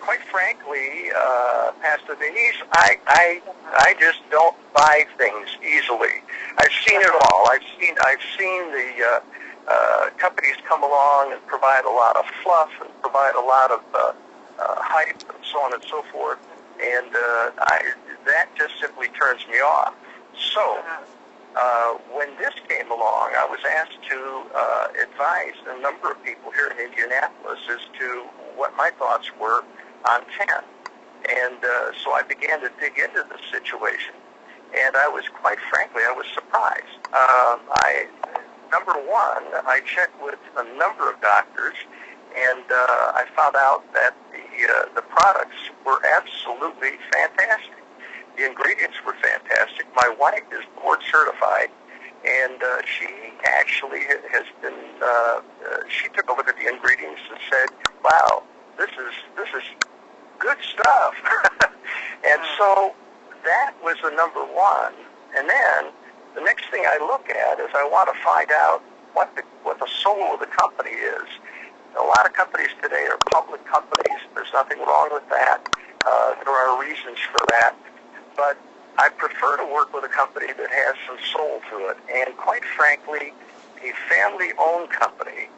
quite frankly, Pastor Denise, I just don't buy things easily. I've seen it all. I've seen the companies come along and provide a lot of fluff and provide a lot of hype and so on and so forth, and that just simply turns me off. So when this came along, I was asked to advise a number of people here in Indianapolis as to what my thoughts were on 10. And so I began to dig into the situation, and I was, quite frankly, I was surprised. Number one, I checked with a number of doctors, and I found out that the products were absolutely fantastic. The ingredients were fantastic. My wife is board certified, and she actually has been. She took a look at the ingredients and said, "Wow, this is good stuff." And so that was the number one. And then the next thing I look at is I want to find out what the soul of the company is. A lot of companies today are public companies. There's nothing wrong with that. There are reasons for that. But I prefer to work with a company that has some soul to it. And quite frankly, a family-owned company,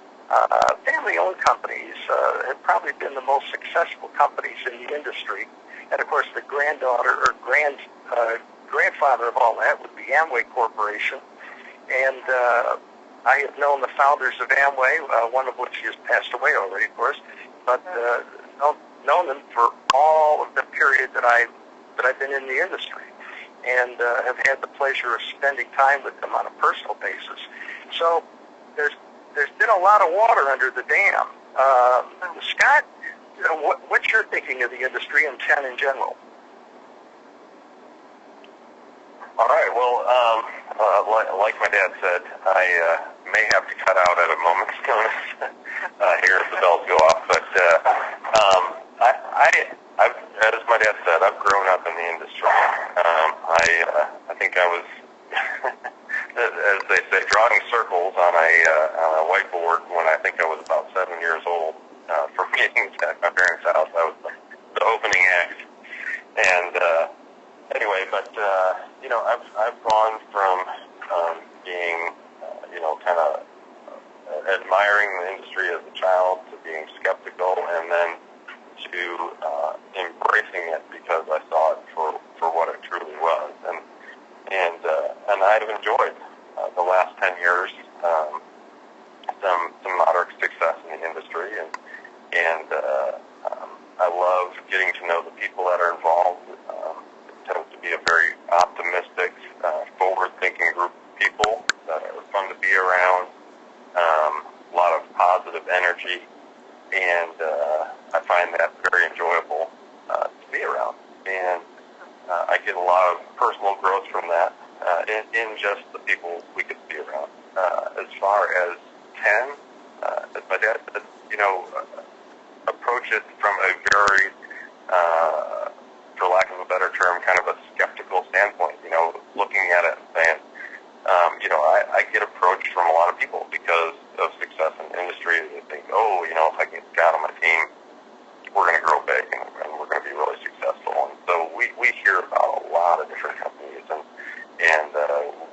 family-owned companies have probably been the most successful companies in the industry. And of course, the granddaughter or grandfather of all that would be Amway Corporation. And I have known the founders of Amway, one of which has passed away already, of course, but known them for all of the period that I've been in the industry, and have had the pleasure of spending time with them on a personal basis. So there's been a lot of water under the dam. Scott, what's your thinking of the industry and 10 in general? All right. Well, like my dad said, I may have to cut out at a moment's notice here if the bells go off. But I've, as my dad said, I've grown up in the industry. I think I was, as they say, drawing circles on a whiteboard when I think I was about 7 years old for meetings at my parents' house. I was the opening act, and anyway, but I've gone from being kind of admiring the industry as a child to being skeptical, and then to embracing it because I saw it for what it truly was, and I've enjoyed the last 10 years some moderate success in the industry, and I love getting to know the people that are involved. It tends to be a very optimistic, forward-thinking group of people that are fun to be around, a lot of positive energy, and I find that very enjoyable to be around. And I get a lot of personal growth from that in just the people we get to be around. As far as 10, as my dad said, approach it from a very, for lack of a better term, kind of a skeptical standpoint, looking at it and saying, I get approached from a lot of people because of success in the industry. They think, if I get Scott on my team, we're going to grow big and we're going to be really successful. And so we hear about a lot of different companies, and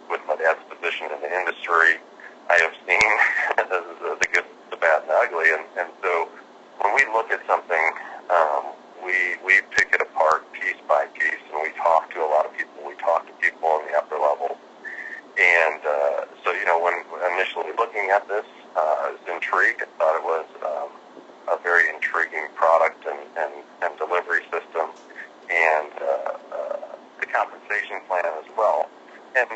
with my dad's position in the industry, I have seen the good, the bad, and the ugly. And so when we look at something, we pick it apart piece by piece, and we talk to a lot of people. We talk to people on the upper level. And so, when initially looking at this, I was intrigued. I thought it was a very intriguing product and delivery system, and the compensation plan as well. And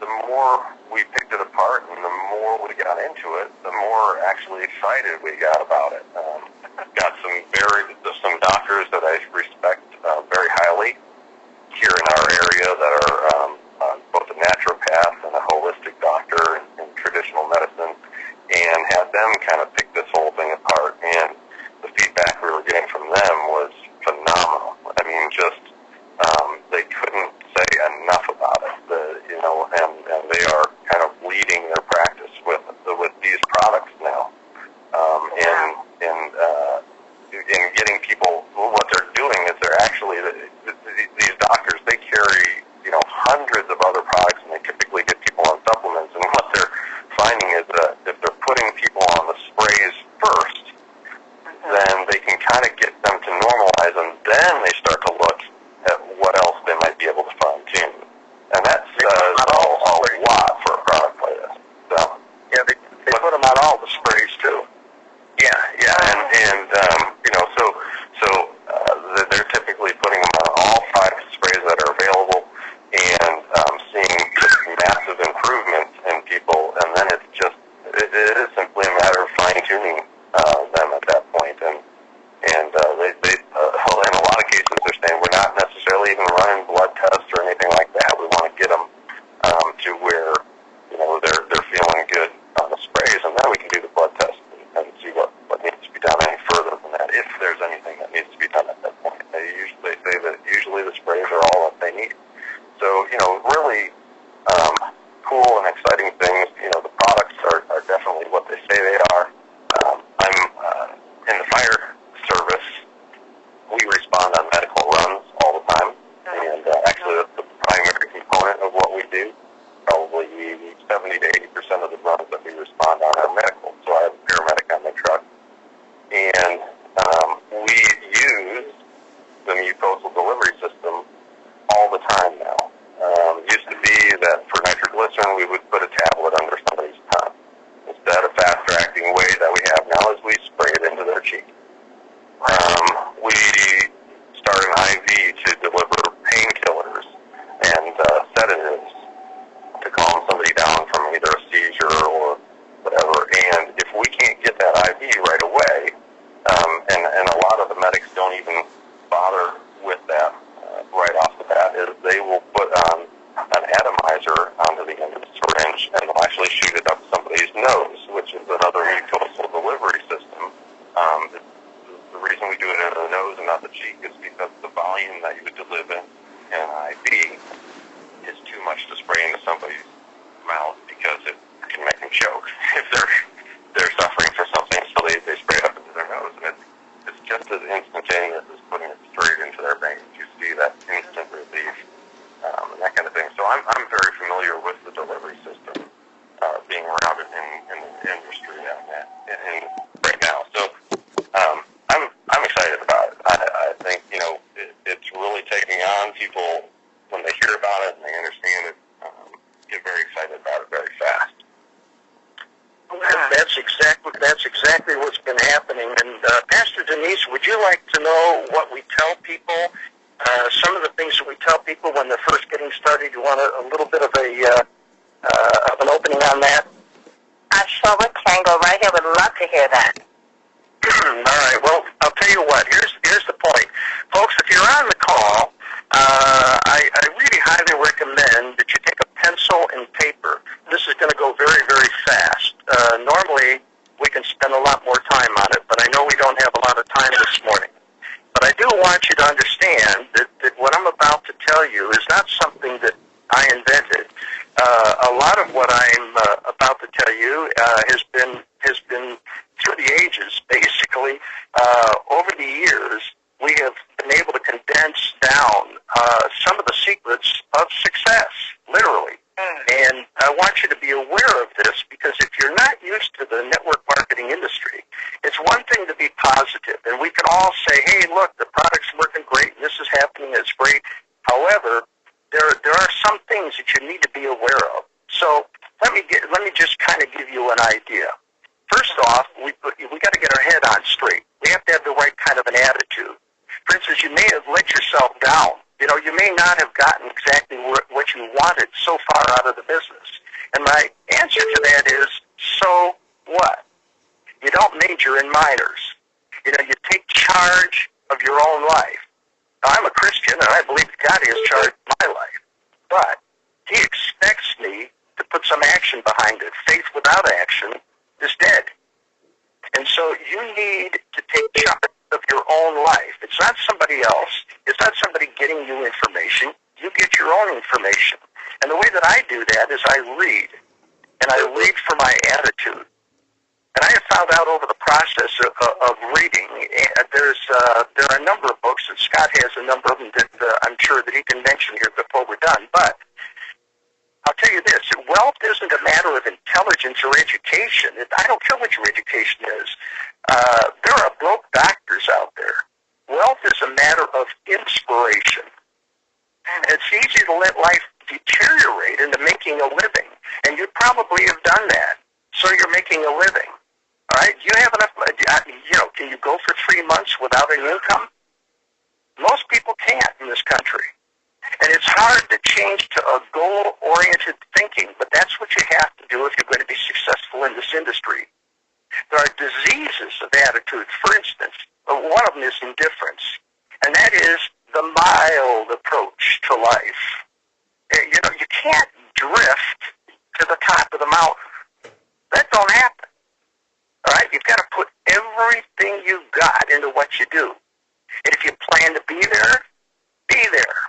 the more we picked it apart and the more we got into it, the more actually excited we got about it. Got some doctors that I respect very highly here in our area that are both a naturopath and a holistic doctor in traditional medicine, and had them kind of pick this whole thing apart. And the feedback we were getting from them was phenomenal. I mean, just they couldn't say enough about it. And they are kind of leading their practice with these products now. In getting can kind of get them to normalize, and then they start to look at what else they might be able to fine-tune. And that says a lot for a product like this. So, yeah, they put them on all the sprays, too. Yeah, and they're typically putting them on all 5 sprays that are available, and seeing just massive improvements in people, and then it's just, it is simply a matter of fine-tuning them at that point, and they in a lot of cases they're saying we're not necessarily even running blood tests or anything like that. We want to get them to where, you know, they're feeling good on the sprays, and then we can do the blood test and see what needs to be done any further than that, if there's anything that needs to be done at that point. They say that usually the sprays are all that they need. So, you know, really cool and exciting things. You know, the products are definitely what they say they are. I'm in the fire service. We respond on medical runs all the time, and actually that's the primary component of what we do. Probably 70 to 80% of the runs that we respond on are medical. So I have a paramedic on my truck, and we use the mucosal delivery system all the time now. It used to be that for nitroglycerin we would put a tablet under somebody's tongue. Instead, a faster acting way that we have now is we spray it into their cheek. We start an IV to deliver painkillers and sedatives to calm somebody down from either a seizure or whatever. And if we can't get that IV right away, and a lot of the medics don't even bother with that right off the bat, is they will put on an atomizer onto the end of the syringe, and they'll actually shoot it up somebody's nose, which is another mucosal delivery system. The reason we do it in the nose and not the cheek is because the volume that you would deliver in an IV is too much to spray into somebody's mouth, because it can make them choke if they're suffering for something, so they spray it up into their nose, and it's just as instantaneous as putting it straight into their veins. You see that instant relief, and that kind of thing. So I'm very familiar with the delivery system, being around it in the industry right now. So I'm excited about it. I think, you know, it's really taking on. People, when they hear about it and they understand it, get very excited about it very fast. That's exactly what's been happening. And Pastor Denise, would you like to know what we tell people? Some of the things that we tell people when they're first getting started. You want a little bit of an opening on that? I sure would, can go right here. Would love to hear that. All right. Well, I'll tell you what. Here's the point, folks. If you're on the call, I really highly recommend that you take a pencil and paper. This is going to go very, very fast. Normally, we can spend a lot more time on it, but I know we don't have a lot of time this morning. But I do want you to understand that what I'm about to tell you is not something that I invented. A lot of what I'm about to tell you has been through the ages, basically. Over the years, we have been able to condense down some of the secrets of success, literally. And I want you to be aware of this, because if you're not used to the network marketing industry, it's one thing to be positive, and we can all say, hey, look, the product's working great, and this is happening, it's great. However, there are some things that you need to be aware of. So let me just kind of give you an idea. First off, we got to get our head on straight. We have to have the right kind of an attitude. For instance, you may have let yourself down. You know, you may not have gotten exactly what you wanted so far out of the business. And my answer to that is, so what? You don't major in minors. You know, you take charge of your own life. Now, I'm a Christian, and I believe God has charged my life. But He expects me to put some action behind it. Faith without action is dead. And so you need to take charge of your own life. It's not somebody else. It's not somebody getting you information. You get your own information. And the way that I do that is I read. And I read for my attitude. And I have found out over the process of reading, there are a number of books, and Scott has a number of them that I'm sure that he can mention here before we're done. But I'll tell you this, wealth isn't a matter of intelligence or education. I don't care what your education is. There are broke doctors out there. Wealth is a matter of inspiration. It's easy to let life deteriorate into making a living, and you probably have done that. So you're making a living. All right? You have enough, can you go for 3 months without an income? Most people can't in this country. And it's hard to change to a goal-oriented thinking, but that's what you have to do if you're going to be successful in this industry. There are diseases of attitude. For instance, one of them is indifference, and that is the mild approach to life. You can't drift to the top of the mountain. That don't happen. All right? You've got to put everything you've got into what you do. And if you plan to be there, be there.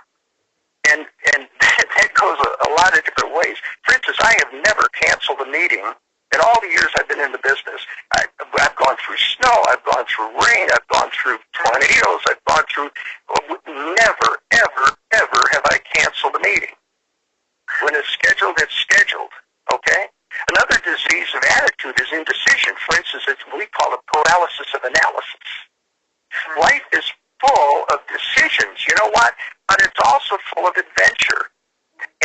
And that goes a lot of different ways. For instance, I have never canceled a meeting in all the years I've been in the business. I've gone through snow, I've gone through rain, I've gone through tornadoes, I've gone through... Never, ever, ever have I canceled a meeting. When it's scheduled, okay? Another disease of attitude is indecision. For instance, we call it paralysis of analysis. Life is full of decisions, you know what? But it's also full of adventure.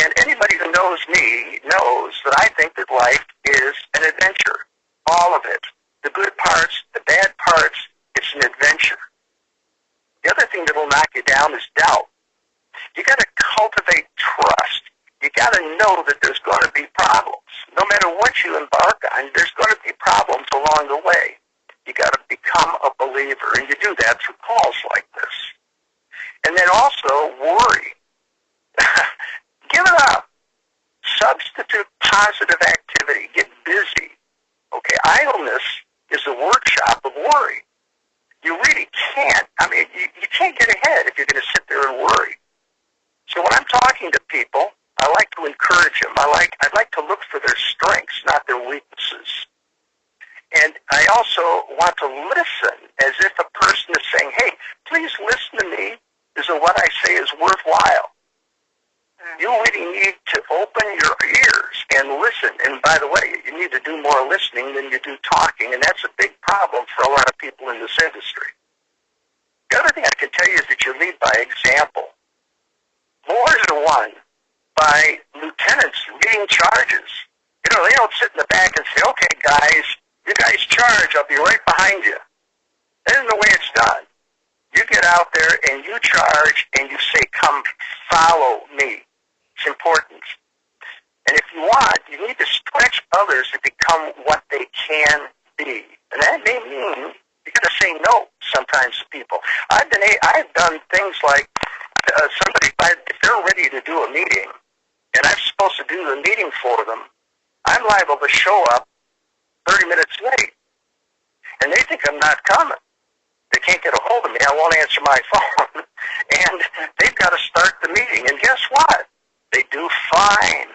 And anybody who knows me knows that I think that life is an adventure. All of it. The good parts, the bad parts, it's an adventure. The other thing that will knock you down is doubt. You got to cultivate trust. You got to know that there's going to be problems. No matter what you embark on, there's going to be problems along the way. You got to become a believer, and you do that through calls like this. And then also worry. Give it up. Substitute positive activity. Get busy. Okay, idleness is a workshop of worry. You really can't. You can't get ahead if you're going to sit there and worry. So when I'm talking to people, I like to encourage them. I'd like to look for their strengths, not their weaknesses. And I also want to listen as if a person is saying, hey, please listen to me. Is what I say is worthwhile. You really need to open your ears and listen. And by the way, you need to do more listening than you do talking, and that's a big problem for a lot of people in this industry. The other thing I can tell you is that you lead by example. More than one, by lieutenants leading charges. They don't sit in the back and say, okay, guys, you guys charge, I'll be right behind you. That isn't the way it's done. You get out there and you charge and you say, come follow me. It's important. And if you want, you need to stretch others to become what they can be. And that may mean you got to say no sometimes to people. I've done things like if they're ready to do a meeting and I'm supposed to do the meeting for them, I'm liable to show up 30 minutes late. And they think I'm not coming. They can't get a hold of me. I won't answer my phone. And they've got to start the meeting. And guess what? They do fine.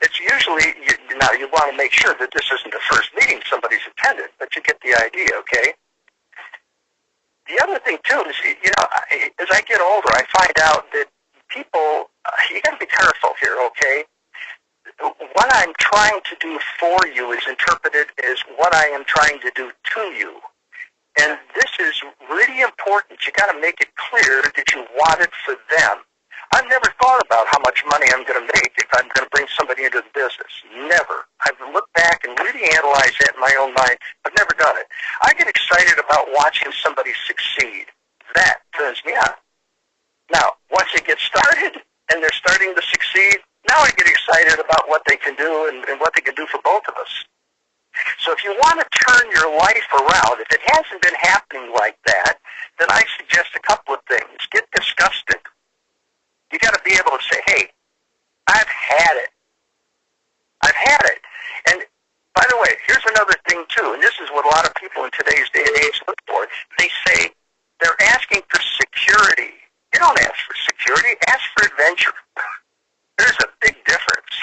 It's usually, now you want to make sure that this isn't the first meeting somebody's attended, but you get the idea, okay? The other thing, too, is, as I get older, I find out that people, you got to be careful here, okay? What I'm trying to do for you is interpreted as what I am trying to do to you. And this is really important. You got to make it clear that you want it for them. I've never thought about how much money I'm going to make if I'm going to bring somebody into the business. Never. I've looked back and really analyzed that in my own mind. I've never done it. I get excited about watching somebody succeed. That turns me on. Now, once they get started and they're starting to succeed, now I get excited about what they can do and what they can do for both of us. So if you want to turn your life around, if it hasn't been happening like that, then I suggest a couple of things. Get disgusted. You got to be able to say, hey, I've had it. I've had it. And by the way, here's another thing too, and this is what a lot of people in today's day and age look for. They say they're asking for security. You don't ask for security, ask for adventure. There's a big difference.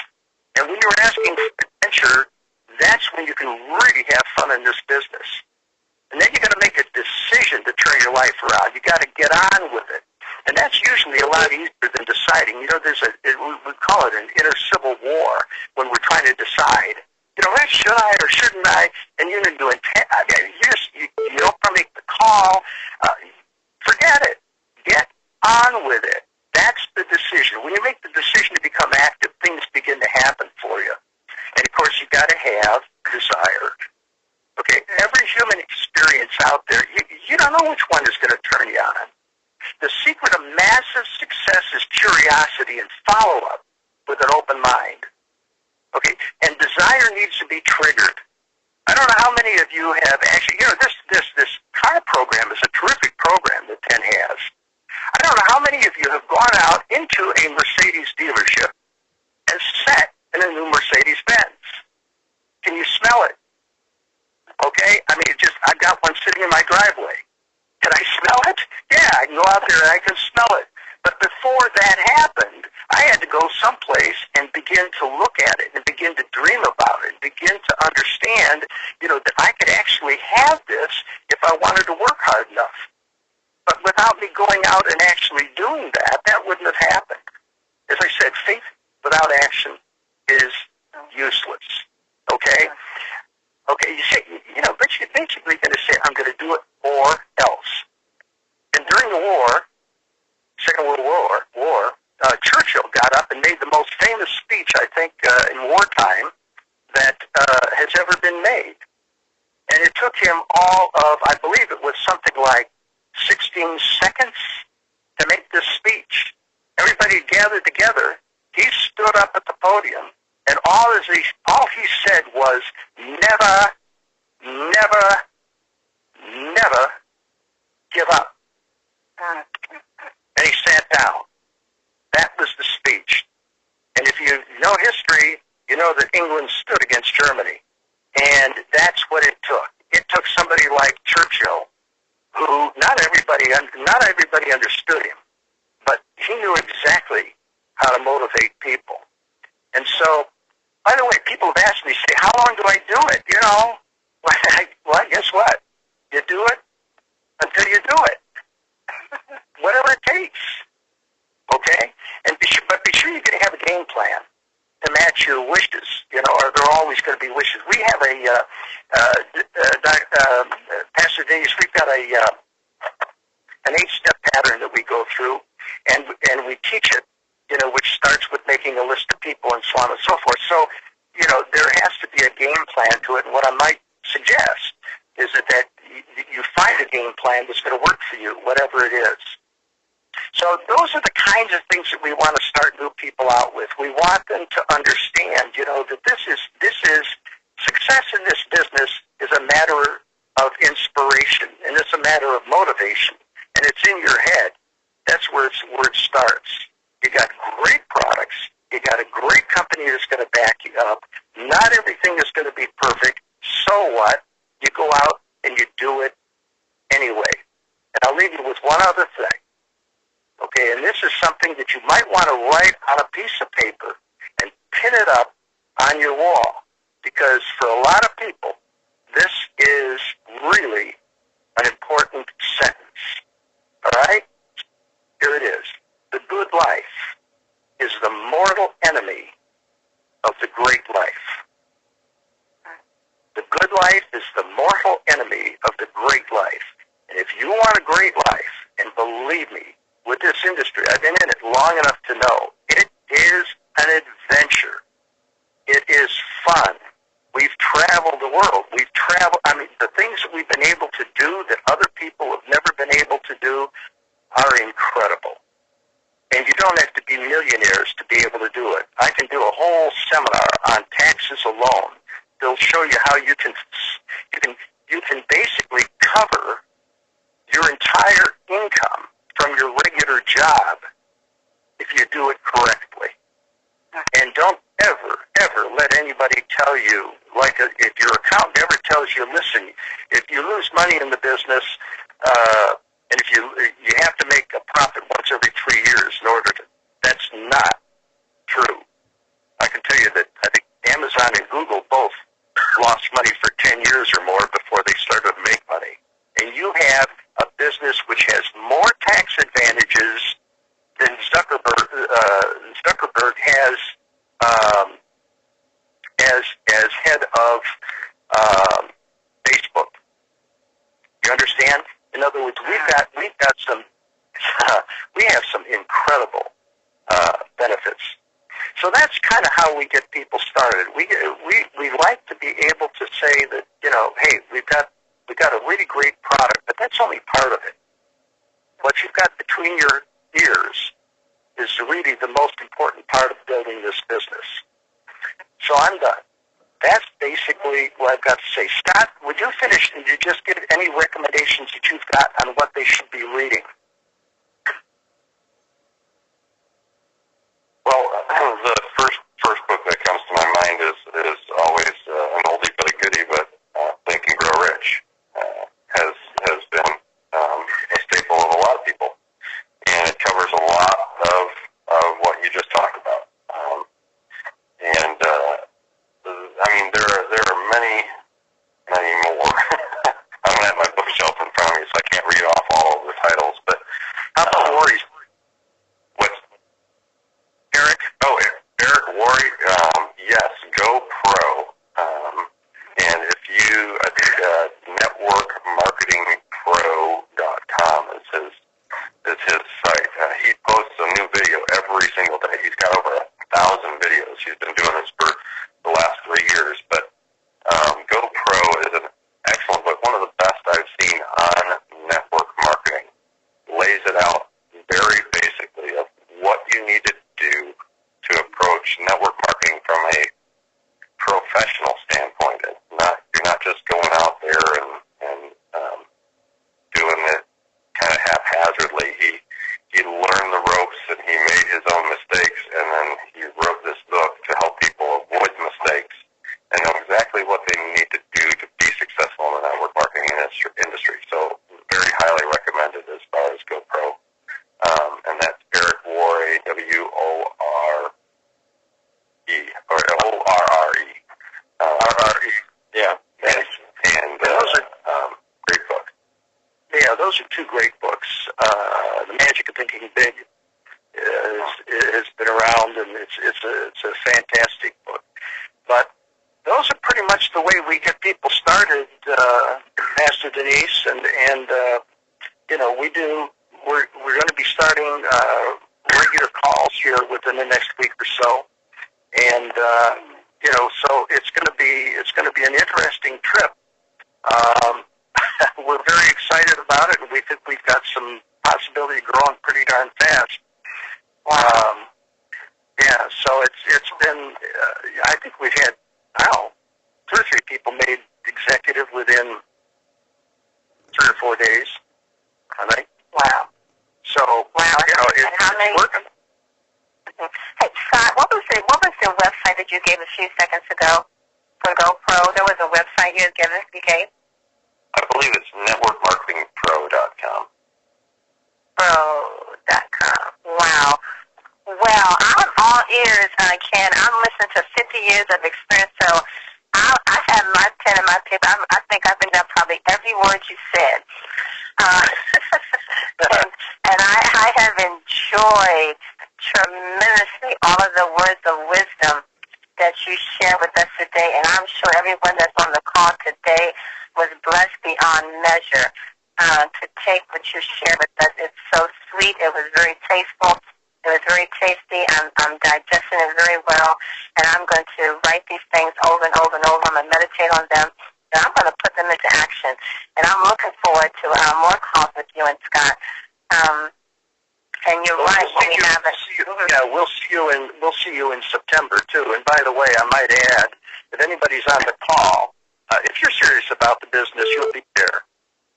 And when you're asking for adventure, that's when you can really have fun in this business. And then you got to make a decision to turn your life around. You got to get on with it. And that's usually a lot easier than deciding. We call it an inner civil war when we're trying to decide. Should I or shouldn't I? And you just out there, you don't know which one is going to turn you on. The secret of massive success is curiosity and follow-up with an open mind. Okay? And desire needs to be triggered. I don't know how many of you have actually, this car program is a terrific program that Penn has. I don't know how many of you have gone out into a Mercedes dealership and sat in a new Mercedes-Benz. Can you smell it? Okay? I mean, I've got one sitting in my driveway. Can I smell it? Yeah, I can go out there and I can smell it. But before that happened, I had to go someplace and begin to look at it and begin to dream about it, begin to understand, that I could actually have this if I wanted to work hard enough. But without me going out and actually doing that wouldn't have happened. As I said, faith without action is useless. Okay? Okay, you say, but you're basically going to say, I'm going to do it or else. And during the war, Second World War, Churchill got up and made the most famous speech, I think, in wartime that has ever been made. And it took him all of, I believe it was something like 16 seconds to make this speech. Everybody gathered together. He stood up at the podium, and all he said was, never, never, never give up. And he sat down. That was the speech. And if you know history, you know that England stood against Germany. And that's what it took. It took somebody like Churchill, who not everybody understood him, but he knew exactly how to motivate people. And so, by the way, people have asked me, say, how long do I do it? Well, guess what? You do it until you do it. Whatever it takes. Okay? And be sure you're going to have a game plan to match your wishes, or there are always going to be wishes. We have Pastor Denise, we've got an 8-step pattern that we go through, and we teach it, which starts with making a list of people and so on and so forth. So, there has to be a game plan to it, and what I might suggest is that you find a game plan that's going to work for you, whatever it is. So those are the kinds of things that we want to start new people out with. We want them to understand, that this is success in this business is a matter of inspiration, and it's a matter of motivation, and it's in your head. That's where it starts. You got great products. You got a great company that's going to back you up. Not everything is going to be perfect. So what? You go out and you do it anyway. And I'll leave you with one other thing. Okay, and this is something that you might want to write on a piece of paper and pin it up on your wall. Because for a lot of people, this is really an important sentence. All right? Here it is. The good life is the mortal enemy of the great life. The good life is the mortal enemy of the great life. And if you want a great life, and believe me, with this industry, I've been in it long enough to know, it is an adventure. It is fun. We've traveled the world. The things that we've been able to do that other people have never been able to do are incredible. And you don't have to be millionaires to be able to do it. I can do a whole seminar on taxes alone. They'll show you how you can basically cover your entire income from your regular job if you do it correctly. And don't ever let anybody tell you, like if your accountant ever tells you, listen, if you lose money in the business, and if you have to make a profit once every 3 years in order to, that's not true. I can tell you that I think Amazon and Google both lost money for 10 years or more before they started to make money. And you have a business which has more tax advantages than Zuckerberg has as head of Facebook. You understand? In other words, we have some incredible benefits. So that's kind of how we get people started. We like to be able to say that, hey, we've got we got a really great product, but that's only part of it. What you've got between your ears is really the most important part of building this business. So I'm done. That's basically what I've got to say. Scott, would you finish and you just give any recommendations that you've got on what they should be reading? Well, the first book that comes to my mind is always an oldie but a goodie, but Think and Grow Rich has been a staple of a lot of people, and it covers a lot of what you just talked about. I mean, there are many more. I don't have my bookshelf in front of me, so I can't read off all of the titles. But how about Worry? What's Eric? Oh, Eric Worry. Yes, Go Pro. And if you, I think networkmarketingpro.com is his site. He posts a new video every single day. He's got over 1,000 videos. He's been doing this for the last 3 years. But Go Pro is an excellent book, one of the best I've seen on network marketing. Lays it out very basically of what you need to do to approach network marketing from a professional standpoint. You're not just going out there and doing it kind of haphazardly. He learned the ropes and he made his own mistakes, and then he wrote this book to help people avoid mistakes and know exactly what they need to do to be successful in the network marketing industry. So very highly recommended as far as GoPro. And that's Eric Worre, W-O-R-E, or O-R-R-E. R-R-E. Yeah. And those are great books. Yeah, those are two great books. The Magic of Thinking Big has been around, and it's a fantastic book. But those are pretty much the way we get people started, Pastor Denise, and you know, we're going to be starting regular calls here within the next week or so, and you know, so it's going to be an interesting trip. We're very excited about it, and we think we've got some possibility of growing pretty darn fast. Yeah, so it's been. I think we've had 2 or 3 people made executive within 3 or 4 days. I think. Wow. So it's working. Hey, Scott, what was the website that you gave a few seconds ago for GoPro? There was a website you gave. I believe it's networkmarketingpro.com. Pro.com. Wow. Well, I'm all ears, Ken. I'm listening to 50 years of experience, so I have my pen and my paper. I think I've been down probably every word you said. And I have enjoyed tremendously all of the words of wisdom that you share with us today, and I'm sure everyone that's on the call today was blessed beyond measure to take what you shared with us. It's so sweet. It was very tasteful. It was very tasty. I'm digesting it very well, and I'm going to write these things over and over and over. I'm going to meditate on them, and I'm going to put them into action. And I'm looking forward to more calls with you and Scott. And you're right. We'll see you in September too. And by the way, I might add, if anybody's on the call, if you're serious about the business, you'll be there.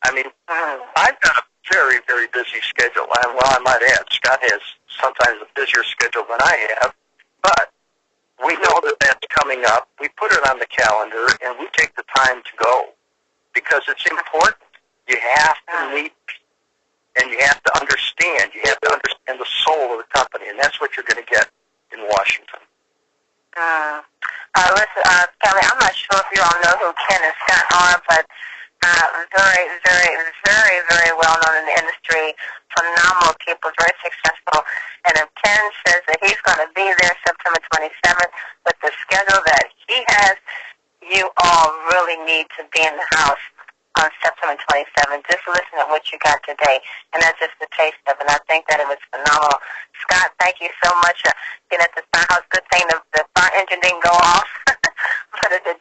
I mean, I've got a very, very busy schedule. I might add, Scott has sometimes a busier schedule than I have, but we know that that's coming up. We put it on the calendar, and we take the time to go because it's important. You have to meet, and you have to understand. You have to understand the soul of the company, and that's what you're going to get in Washington. Listen, Kelly, I'm not sure if you all know who Ken and Scott are, but very, very, very, very well known in the industry. Phenomenal people, very successful. And if Ken says that he's going to be there September 27th with the schedule that he has, you all really need to be in the house on September 27th. Just listen to what you got today, and that's just the taste of it. And I think that it was phenomenal. Scott, thank you so much for being at the firehouse. Good thing the fire engine didn't go off, but it did.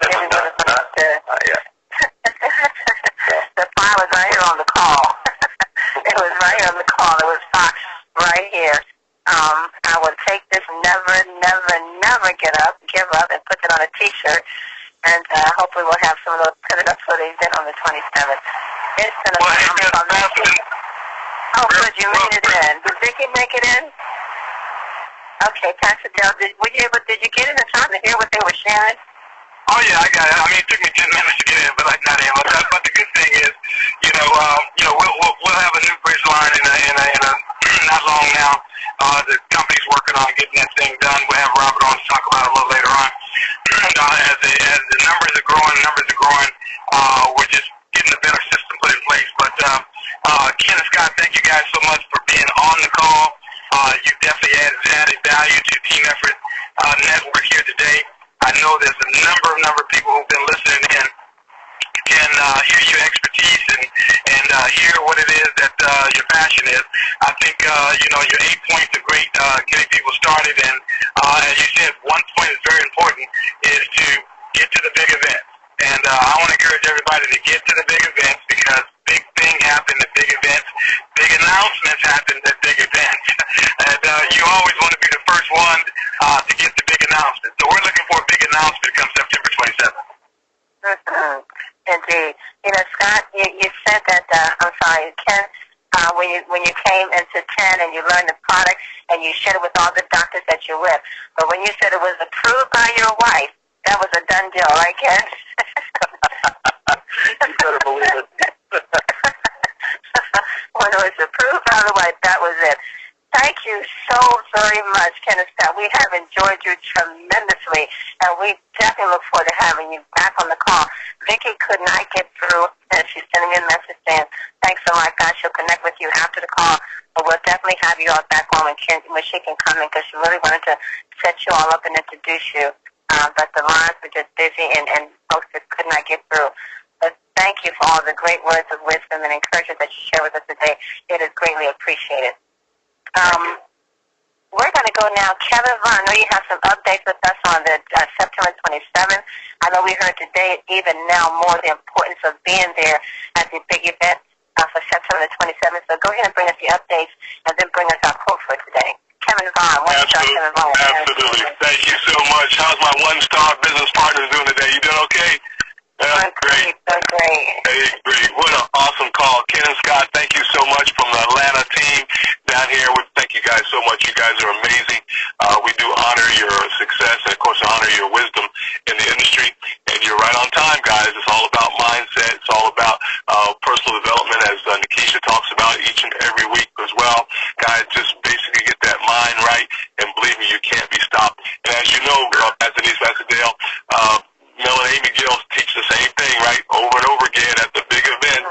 t-shirt. And hopefully we'll have some of those printed up for the event on the 27th. It's been a Oh, good, you made it in. Did Vicki make it in? Okay, Pastor Dale, did you get in the time to hear what they were sharing? Oh yeah, I got it. I mean, it took me 10 minutes to get in, but like not in. But the good thing is, we'll have a new bridge line in a not long now. The company's working on getting that thing done. We'll have Robert on to talk about it a little later on. As the numbers are growing, we're just getting a better system put in place. But Ken and Scott, thank you guys so much for being on the call. You definitely added value to Team Effort Network here today. I know there's a number of people who've been listening in can hear your expertise and hear what it is that your passion is. I think, your 8 points are great, getting people started. And as you said, one point is very important, is to get to the big events. And I want to encourage everybody to get to the big events, because big things happen at big events. Big announcements happen at big events. And you always want to be the first one to get the big announcement. So we're looking for a big announcement come September 27th. Mm-hmm. Indeed. Scott, you said that, Ken, when you came into 10 and you learned the product and you shared it with all the doctors that you're with, but when you said it was approved by your wife, that was a done deal, right, Ken? You better believe it. When it was approved by the wife, that was it. Thank you so very much, Ken and Scott. We have enjoyed you tremendously, and we definitely look forward to having you back on the call. Vicki could not get through, and she's sending me a message saying, thanks so much, God. She'll connect with you after the call, but we'll definitely have you all back on when she can come in, because she really wanted to set you all up and introduce you. But the lines were just busy, and folks just could not get through. But thank you for all the great words of wisdom and encouragement that you share with us today. It is greatly appreciated. We're going to go now. Kevin Vaughn, I know you have some updates with us on the September 27th. I know we heard today even now more the importance of being there at the big event for September 27th. So go ahead and bring us the updates, and then bring us our quote for today. Kevin Vaughn, Kevin Vaughn. Absolutely. Thank you so much. How's my one-star business partners doing today? You doing okay? Great. Great. Hey, great. What an awesome call. Ken and Scott, thank you so much from the Atlanta team down here. Thank you guys so much. You guys are amazing. We do honor your success and, of course, honor your wisdom in the industry. And you're right on time, guys. It's all about mindset. It's all about personal development, as Nikisha talks about each and every week as well. Guys, just basically get that mind right, and believe me, you can't be stopped. And as you know, Pastor Denise, Pastor Dale, Mel and Amy Gill teach the same thing, right, over and over again at the big event,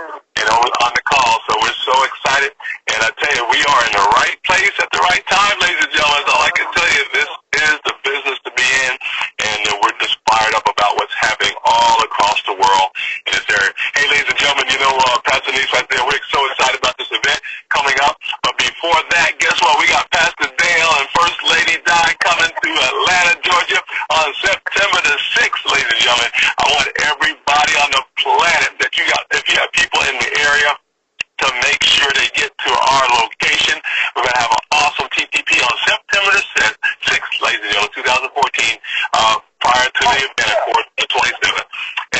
on the call. So we're so excited. And I tell you, we are in the right place at the right time, ladies and gentlemen. That's all I can tell you. This is the business to be in, and we're just fired up about what's happening all across the world in this area. Hey, ladies and gentlemen, Pastor Denise right there, we're so excited about this event coming up. But before that, guess what? We got Pastor Dale and First Lady Di coming to Atlanta, Georgia on September the 6th, ladies and gentlemen. I want everybody on the planet if you have people in the area, to make sure they get to our location. We're going to have an awesome TTP on September the 6th, ladies and gentlemen, 2014, prior to the event, of course, the 27th,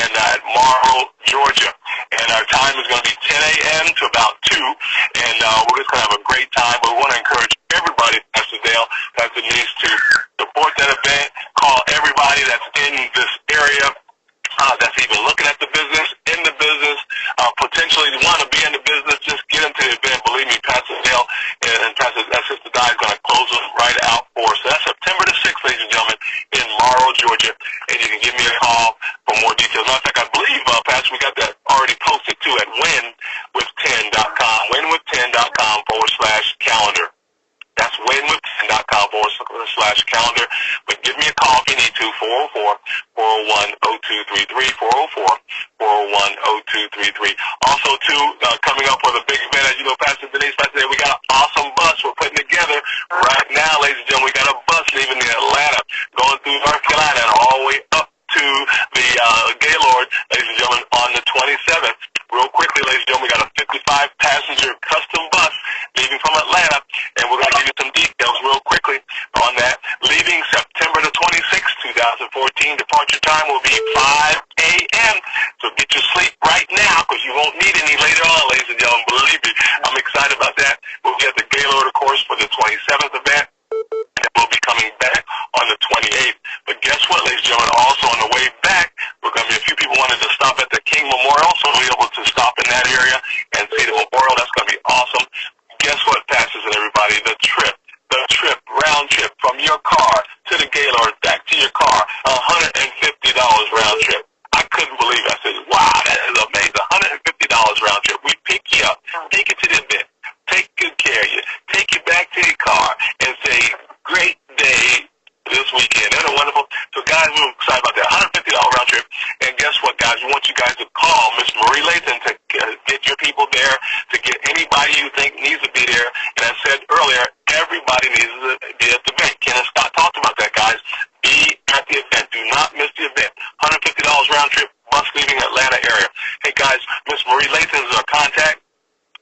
and at Morrow, Georgia. And our time is going to be 10 a.m. to about 2, and we're just going to have a great time. But we want to encourage everybody, Pastor Dale, Pastor Denise, to support that event. Call everybody that's in this area, that's even looking at the business, in the business, potentially want to be in the business. Just get them to the event. Believe me, Pastor Dale and Sister Di is going to close them right out for us. So that's September the 6th, ladies and gentlemen, in Morrow, Georgia. And you can give me a call for more details. Matter of fact, I believe, Pastor, we got that already posted too at winwith10.com, winwith10.com/calendar. That's winwith10.com/calendar. But give me a call if you need to, 404-401-0233, 404-401-0233. Also, too, coming up with a big event, as you know, Pastor Denise, we got an awesome bus we're putting together right now, ladies and gentlemen. We got a bus leaving Atlanta, going through North Carolina, and all the way up to the Gaylord, ladies and gentlemen, on the 27th. Real quickly, ladies and gentlemen, we got a 55-passenger custom bus leaving from Atlanta, and we're going to give you some details real quickly on that. Leaving September the 26th, 2014, departure time will believe me, I'm excited about that. We'll be at the Gaylord, of course, for the 27th event. And we'll be coming back on the 28th. But guess what, ladies and gentlemen? Also on the way back, we're going to be a few people wanted to stop at the King Memorial, so we'll be able to stop in that area and see the memorial. That's going to be awesome. Guess what, pastors and everybody? The trip, round trip from your car to the Gaylord, back to your car, $150 round trip. I couldn't believe it. I said, wow, that is amazing. $150 round trip. We pick you up, take you to the event, take good care of you, take you back to your car, and say, great day this weekend. Isn't it wonderful? So, guys, we're excited about that. $150 round trip. And guess what, guys? We want you guys to call Miss Marie Lathan to get your people there, to get anybody you think needs to be there. And I said earlier, everybody needs to be at the event. Ken and Scott talked about that, guys. Be at the event. Do not miss the event. $150 round trip, bus leaving Atlanta area. Hey, guys, Miss Marie Lathan is our contact.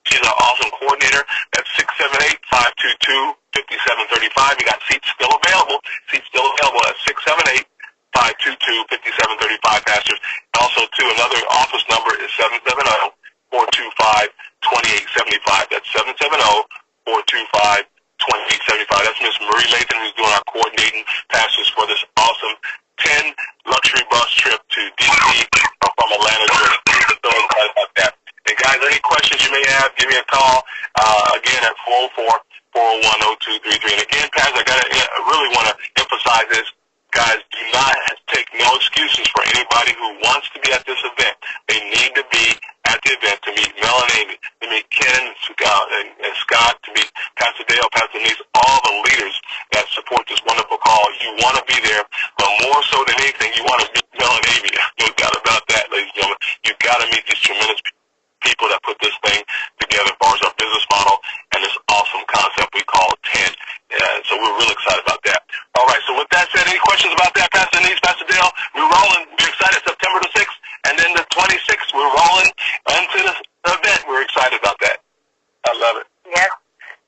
She's our awesome coordinator. That's 678-522-5735. You got seats still available. Seats still available at 678-522-5735, pastors. Also, too, another office number is 770-425-2875. That's 770-425-2875. That's Miss Marie Lathan, who's doing our coordinating pastors for this awesome 10 luxury bus trip to D.C. from Atlanta, Georgia. So excited about that. And guys, any questions you may have, give me a call, again, at 404-401-0233. And again, Pastor, I really want to emphasize this. Guys, do not take no excuses for anybody who wants to be at this event. They need to be at the event to meet Mel and Amy, to meet Ken and Scott, to meet Pastor Dale, Pastor Denise, all the leaders that support this wonderful call. You want to be there, but more so than anything, you want to meet Mel and Amy. No doubt about that, ladies and gentlemen. You've got to meet these tremendous people that put this thing together as far as our business model and this awesome concept we call 10. So we're really excited about that. All right, so with that said, any questions about that, Pastor Denise, Pastor Dale? We're rolling. We're excited. September the 6th, and then the 26th, we're rolling into the event. We're excited about that. I love it. Yes,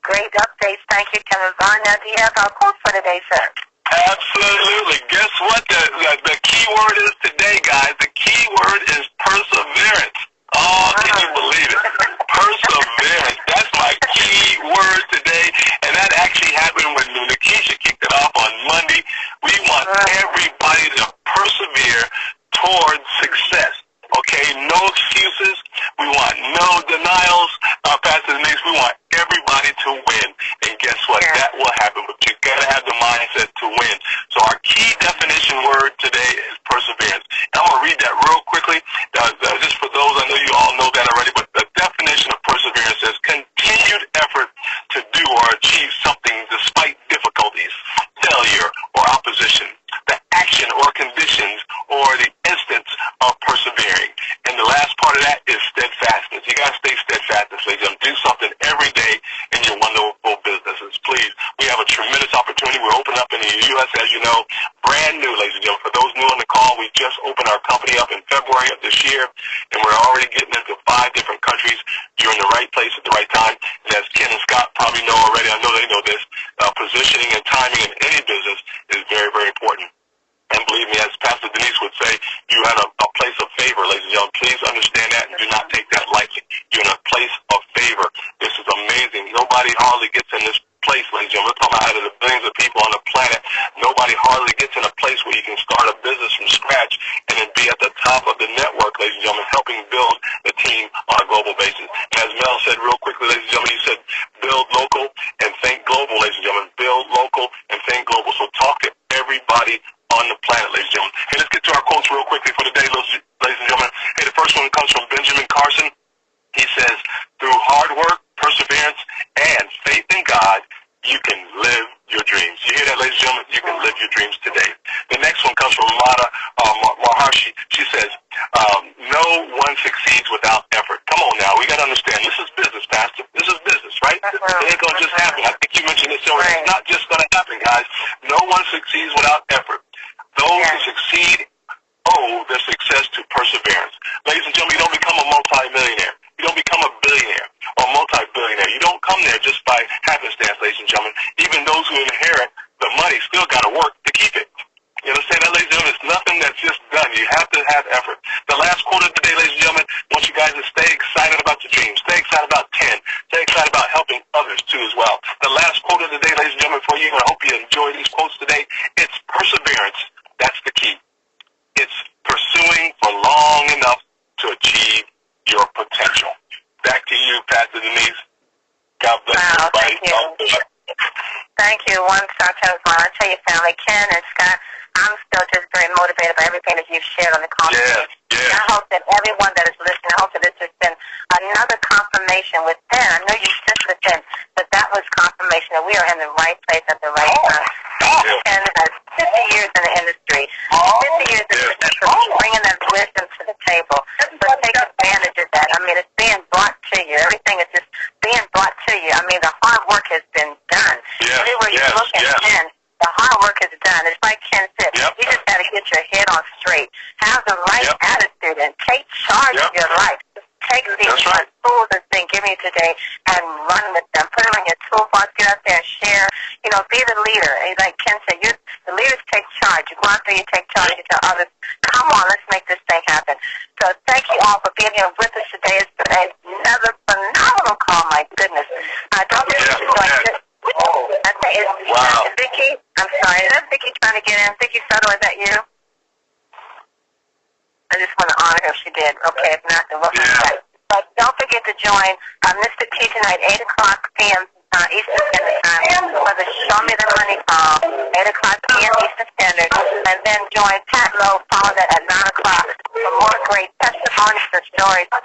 great updates. Thank you, Kevin Vaughn. Now, do you have our quote for today, sir? Absolutely. Guess what the key word is today, guys? The key word is perseverance. Oh, can you believe it? Perseverance. That's my key word today. And that actually happened when Nikisha kicked it off on Monday. We want everybody to persevere towards success. Okay? No excuses. We want no denials. Pastor Denise, we want everybody to win. And guess what? That will happen. But you've got to have the mindset to win. So our key definition word today is perseverance. And I'm going to read that real quickly. Just for those, I know you all know that already, but the definition of perseverance is continued effort to do or achieve something despite difficulties, failure, or opposition. The action or conditions or the instance of persevering. And the last part of that is steadfastness. You got to stay steadfast and say, do something every day in your wonderful businesses. Please, we have a tremendous opportunity. We're opening up in the U.S., as you know, brand new, ladies and gentlemen. For those new on the call, we just opened our company up in February of this year, and we're already getting into 5 different countries. You're in the right place at the right time. And as Ken and Scott probably know already, I know they know this, positioning and timing in any business is very, very important. And believe me, as Pastor Denise would say, you're in a place of favor, ladies and gentlemen. Please understand that and do not take that lightly. You're in a place of favor. This is amazing. Nobody hardly gets in this place, ladies and gentlemen. We're talking about out of the billions of people on the planet, nobody hardly gets in a place where you can start a business from scratch and then be at the top of the network, ladies and gentlemen, helping build the team on a global basis. And as Mel said real quickly, ladies and gentlemen, he said, build local and think global, ladies and gentlemen. Build local and think global. So talk to everybody on the planet, ladies and gentlemen. Hey, let's get to our quotes real quickly for the day, ladies and gentlemen. Hey, the first one comes from Benjamin Carson. He says, through hard work, perseverance, and faith in God, you can live your dreams. You hear that, ladies and gentlemen? You can live your dreams today. The next one comes from Mata Maharshi. She says, no one succeeds without effort. Come on now. We got to understand. This is business, Pastor. This is business, right? It ain't going to just happen. I think you mentioned this earlier. It's not just going to happen, guys. No one succeeds without effort. Those who succeed owe their success to perseverance. Ladies and gentlemen, you don't become a multi-millionaire. You don't become a billionaire or multi-billionaire. You don't come there just by happenstance, ladies and gentlemen. Even those who inherit the money still got to work to keep it. You understand that, ladies and gentlemen? It's nothing that's just done. You have to have effort. The last quote of the day, ladies and gentlemen, I want you guys to stay excited about your dreams. Stay excited about 10. Pastor Denise. God bless everybody. Thank you. Thank you. One star tells one. I tell you, family, Ken and Scott, I'm still just very motivated by everything that you've shared on the call today. I hope that everyone that is listening, I hope that this has been another confirmation within. I know you sense within, but that was confirmation that we are in the right place at the right time. Ken has 50 years in the industry, 50 years in the industry, bringing that wisdom to the table. So take advantage of that. I mean, it's being brought to you. Everything is just being brought to you. I mean, the hard work has been done. Everywhere you look and Ken, the hard work is done. It's like Ken said, you just got to get your head on straight. Have the right attitude and take charge of your life. Take these tools that's been given you today and run with them. Put them in your toolbox. Get out there and share. You know, be the leader. And like Ken said, the leaders take charge. You go out there, you take charge. You tell others, come on, let's make this thing happen. So thank you all for being here with us today. It's been another phenomenal call. My goodness. Don't forget to join us. I think it's Vicky. I'm sorry. Is that Vicky trying to get in? Vicky Soto, is that you? I just want to honor her if she did. Okay, if not, then welcome back. But don't forget to join Mr. T tonight, 8 o'clock p.m. Eastern Standard Time for the Show Me the Money call, 8 o'clock p.m. Eastern Standard. And then join Pat Lowe, follow that at 9 o'clock for more great testimonies and stories. 9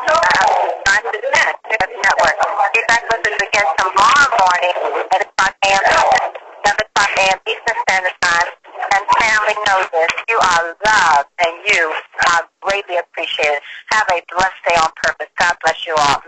to 10 Network. Be back with us again tomorrow morning at 8 o'clock a.m. 7 o'clock a.m. Eastern Standard Time. And family knows this. You are loved and you are greatly appreciated. Have a blessed day on purpose. God bless you all.